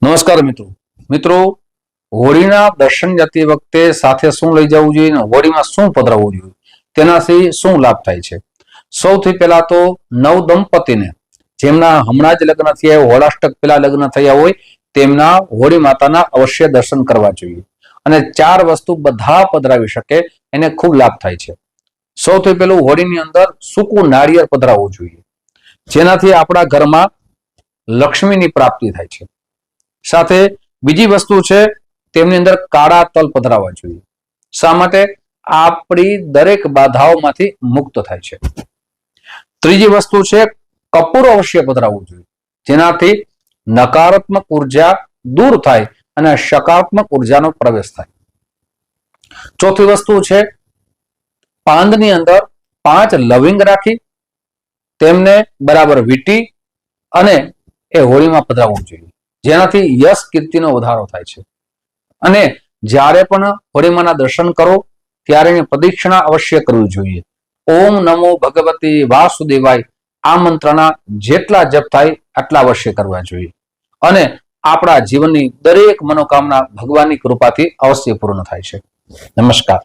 નમસ્કાર મિત્રો હોળીના દર્શન જતી વખતે સાથે શું લઈ જવું જોઈએ અને હોળીમાં શું પધરાવવું જોઈએ તેનાથી શું લાભ થાય છે। સૌથી પહેલા તો નવ દંપતીને જેમના હમણાં જ લગ્ન થયા હોય, હોળાષ્ટક પહેલા લગ્ન થયા હોય તેમના હોળી માતાના અવશ્ય દર્શન કરવા જોઈએ અને 4 વસ્તુ બધા પધરાવી શકે એને ખૂબ લાભ થાય છે। સૌથી પહેલું હોળીની અંદર સૂકું નાળિયેર પધરાવવું જોઈએ જેનાથી આપણા ઘરમાં લક્ષ્મીની પ્રાપ્તિ થાય છે। સાથે બીજી વસ્તુ છે તેમની અંદર કાળા તલ પધરાવવા જોઈએ। શા માટે? આપણી દરેક બાધાઓમાંથી મુક્ત થાય છે। ત્રીજી વસ્તુ છે કપૂર અવશ્ય પધરાવવું જોઈએ જેનાથી નકારાત્મક ઉર્જા દૂર થાય અને સકારાત્મક ઉર્જાનો પ્રવેશ થાય। ચોથી વસ્તુ છે પાંદની અંદર 5 લવિંગ રાખી તેમને બરાબર વીંટી અને એ હોળીમાં પધરાવવું જોઈએ જેનાથી યશ કીર્તિનો વધારો થાય છે। અને જ્યારે પણ હોળીમાના દર્શન કરો ત્યારે એની પ્રદક્ષિણા અવશ્ય કરવી જોઈએ। ઓમ નમો ભગવતી વાસુદેવાય આ મંત્રના જેટલા જપ થાય આટલા અવશ્ય કરવા જોઈએ અને આપણા જીવનની દરેક મનોકામના ભગવાનની કૃપાથી અવશ્ય પૂર્ણ થાય છે। નમસ્કાર।